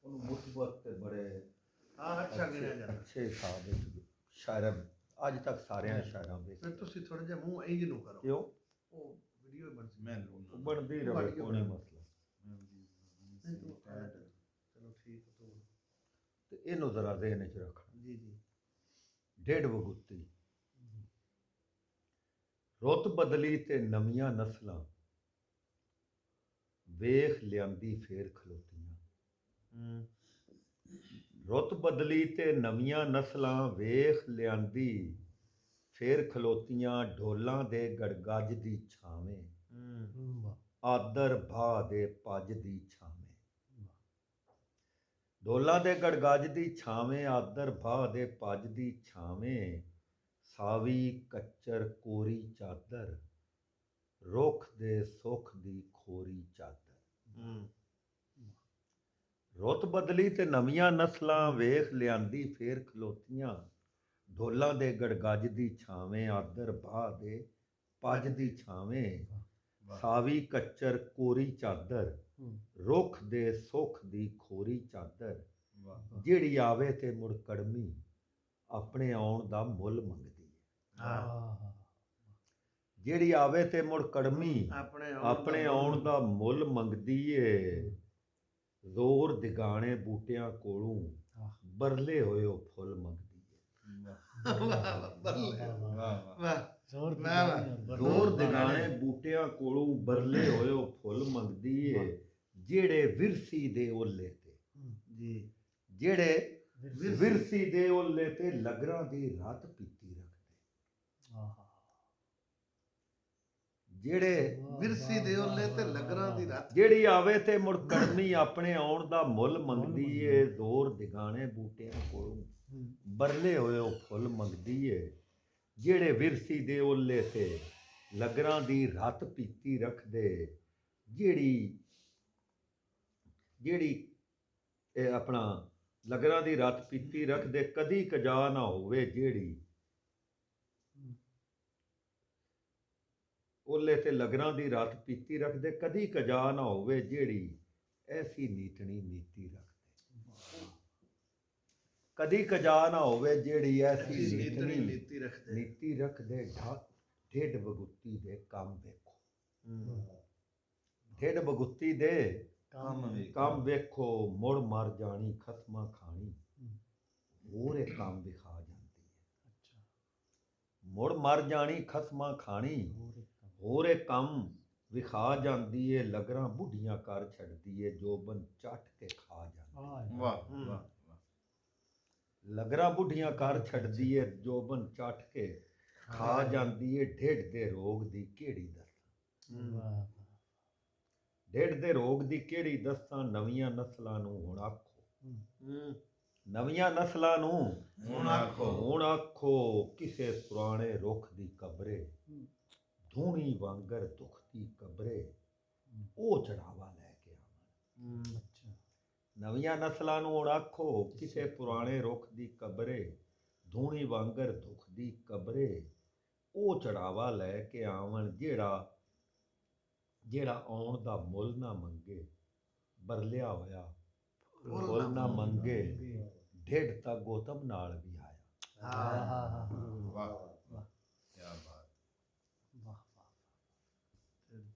ਉਹਨੂੰ ਮੁਸਬਤ ਤੇ ਬੜੇ ਅੱਛਾ ਗਿਣਿਆ ਜਾਂਦਾ। ਅੱਛੇ ਹਿਸਾਬ ਵਿੱਚ ਸ਼ਾਇਰਾਂ ਅੱਜ ਤੱਕ ਸਾਰਿਆਂ ਸ਼ਾਇਰਾਂ ਵਿੱਚ ਫਿਰ ਤੁਸੀਂ ਥੋੜਾ ਜਿਹਾ ਮੂੰਹ ਇੰਜ ਨੂੰ ਕਰੋ। ਕਿਉਂ ਉਹ ਵੀਡੀਓ ਬਣ ਸੀ। ਮੈਂ ਬਣਦੀ ਰਹੇ ਕੋਈ ਨਹੀਂ ਮਸਲਾ। ਚਲੋ ਠੀਕ ਹੈ ਤੇ ਇਹਨੂੰ ਜ਼ਰਾ ਜ਼ਿਹਨ 'ਚ ਰੱਖਣਾ। ਜੀ ਜੀ। ਢਿੱਡ ਵਗੁੱਤੀ ਰੁੱਤ ਬਦਲੀ ਤੇ ਨਵੀਆਂ ਨਸਲਾਂ ਵੇਖ ਲਿਆਂਦੀ ਫੇਰ ਖਲੋਤੀਆਂ। ਰੁੱਤ ਬਦਲੀ ਤੇ ਨਵੀਆਂ ਨਸਲਾਂ ਵੇਖ ਲਿਆਂਦੀ ਫੇਰ ਖਲੋਤੀਆਂ। ਢੋਲਾਂ ਦੇ ਗੜਗੱਜ ਦੀ ਛਾਵੇਂ ਆਦਰ ਭਾ ਦੇ ਪੱਜ ਦੀ ਛਾਵੇਂ। ਢੋਲਾਂ ਦੇ ਗੜਗੱਜ ਦੀ ਛਾਵੇਂ ਆਦਰ ਭਾ ਦੇ ਪੱਜ ਦੀ ਛਾਵੇਂ। ਸਾਵੀ ਕੱਚਰ ਕੋਰੀ ਚਾਦਰ ਰੁੱਖ ਦੇ ਸੁੱਖ ਦੀ ਖੋਰੀ ਚਾਦਰ। ਰੁੱਤ ਬਦਲੀ ਤੇ ਨਵੀਆਂ ਨਸਲਾਂ ਵੇਖ ਲਿਆਂਦੀ ਫੇਰ ਖਲੋਤੀਆਂ। ਢੋਲਾਂ ਦੇ ਗੜਗੱਜ ਦੀ ਛਾਵੇਂ ਆਦਰ ਭਾ ਦੇ ਪੱਜ ਦੀ ਛਾਵੇਂ। ਸਾਵੀ ਕੱਚਰ ਕੋਰੀ ਚਾਦਰ ਰੁੱਖ ਦੇ ਸੁੱਖ ਦੀ ਖੋਰੀ ਚਾਦਰ। ਜਿਹੜੀ ਆਵੇ ਤੇ ਮੁੜ ਕੜਮੀ ਆਪਣੇ ਆਉਣ ਦਾ ਮੁੱਲ ਮੰਗਦੀ ਹੈ। ਜਿਹੜੀ ਆਵੇ ਤੇ ਮੁੜ ਕੜਮੀ ਆਪਣੇ ਆਉਣ ਦਾ ਮੁੱਲ ਮੰਗਦੀ ਏ। ਜ਼ੋਰ ਦਿਗਾਣੇ ਬੂਟਿਆਂ ਕੋਲੋਂ ਬਰਲੇ ਹੋਏ ਉਹ ਫੁੱਲ ਮੰਗਦੀ ਏ। ਜ਼ੋਰ ਦਿਗਾਣੇ ਬੂਟਿਆਂ ਕੋਲੋਂ ਬਰਲੇ ਹੋਏ ਉਹ ਫੁੱਲ ਮੰਗਦੀ ਏ। ਜਿਹੜੇ ਵਿਰਸੀ ਦੇ ਓਲੇ ਤੇ ਜਿਹੜੇ ਵਿਰਸੀ ਦੇ ਓਲੇ ਤੇ ਲਗਰਾਂ ਦੀ ਰਾਤ ਪੀਤੀ ਰੱਖਦੇ। ਜਿਹੜੇ ਵਿਰਸੀ ਦੇ ਓਲੇ ਤੇ ਲਗਰਾਂ ਦੀ ਰਾਤ। ਜਿਹੜੀ ਆਵੇ ਤੇ ਮੁੜ ਕੜਮੀ ਆਪਣੇ ਆਉਣ ਦਾ ਮੁੱਲ ਮੰਗਦੀ ਏ। ਜ਼ੋਰ ਦਿਗਾਣੇ ਬੂਟਿਆਂ ਕੋਲੋਂ ਬਰਲੇ ਹੋਏ ਉਹ ਫੁੱਲ ਮੰਗਦੀ ਏ। ਜਿਹੜੇ ਵਿਰਸੀ ਦੇ ਓਲੇ ਤੇ ਲਗਰਾਂ ਦੀ ਰਾਤ ਪੀਤੀ ਰੱਖਦੇ। ਜਿਹੜੀ ਇਹ ਆਪਣਾ ਲਗਰਾਂ ਦੀ ਰਾਤ ਪੀਤੀ ਰੱਖਦੇ। ਕਦੀ ਕਜਾ ਨਾ ਹੋਵੇ ਜਿਹੜੀ ਓਲੇ ਤੇ ਲਗਰਾਂ ਦੀ ਰਾਤ ਪੀਤੀ ਰੱਖਦੇ। ਕਦੀ ਕਜਾ ਨਾ ਹੋਵੇ ਜਿਹੜੀ ਐਸੀ ਨੀਤਣੀ ਨੀਤੀ ਰੱਖਦੇ। ਕਦੀ ਕਜਾ ਨਾ ਹੋਵੇ ਜਿਹੜੀ ਐਸੀ ਨੀਤਣੀ ਨੀਤੀ ਰੱਖਦੇ। ਢਿੱਡ ਵਗੁੱਤੀ ਦੇ ਕੰਮ ਵੇਖੋ। ਢਿੱਡ ਵਗੁੱਤੀ ਦੇ ਕੰਮ ਵੇਖੋ ਮੁੜ ਮਰ ਜਾਣੀ ਖਸਮਾਂ ਖਾਣੀ। ਹੋਰ ਇਹ ਕੰਮ ਵਿਖਾ ਜਾਂਦੀ ਹੈ। ਮੁੜ ਮਰ ਜਾਣੀ ਖਸਮਾਂ ਖਾਣੀ। ਹੋਰ ਇਹ ਕੰਮ ਵਿਖਾ ਜਾਂਦੀ ਏ। ਲਗਰਾਂ ਬੁੱਢੀਆਂ ਕਰ ਛੱਡਦੀ ਏ ਜੋਬਨ ਚੱਟ ਕੇ ਖਾ ਜਾਂਦੀ। ਲਗਰਾਂ ਬੁੱਢੀਆਂ ਕਰ ਛੱਡਦੀ ਏ ਜੋਬਨ ਚੱਟ ਕੇ ਖਾ ਜਾਂਦੀ ਏ। ਢਿੱਡ ਦੇ ਰੋਗ ਦੀ ਕਿਹੜੀ ਦੱਸਾਂ। ਢਿੱਡ ਦੇ ਰੋਗ ਦੀ ਕਿਹੜੀ ਦੱਸਾਂ। ਨਵੀਆਂ ਨਸਲਾਂ ਨੂੰ ਹੁਣ ਆਖੋ। ਨਵੀਆਂ ਨਸਲਾਂ ਨੂੰ ਹੁਣ ਆਖੋ। ਕਿਸੇ ਪੁਰਾਣੇ ਰੁੱਖ ਦੀ ਕਬਰੇ ਧੂਣੀ ਵਾਂਗਰ ਦੁੱਖ ਦੀ ਕਬਰੇ ਉਹ ਚੜਾਵਾ ਲੈ ਕੇ ਆਵਣ। ਨਵੀਆਂ ਨਸਲਾਂ ਨੂੰ ਹੁਣ ਆਖੋ। ਕਿਸੇ ਪੁਰਾਣੇ ਰੁੱਖ ਦੀ ਕਬਰੇ ਧੂਣੀ ਵਾਂਗਰ ਦੁੱਖ ਦੀ ਕਬਰੇ ਉਹ ਚੜਾਵਾ ਲੈ ਕੇ ਆਵਣ। ਜਿਹੜਾ ਆਉਣ ਦਾ ਮੁੱਲ ਨਾ ਮੰਗੇ ਬਰਲਿਆ ਹੋਇਆ ਫੁੱਲ ਨਾ ਮੰਗੇ। ਢਿੱਡ ਤਾਂ ਗੌਤਮ ਨਾਲ ਵੀ ਆਇਆ।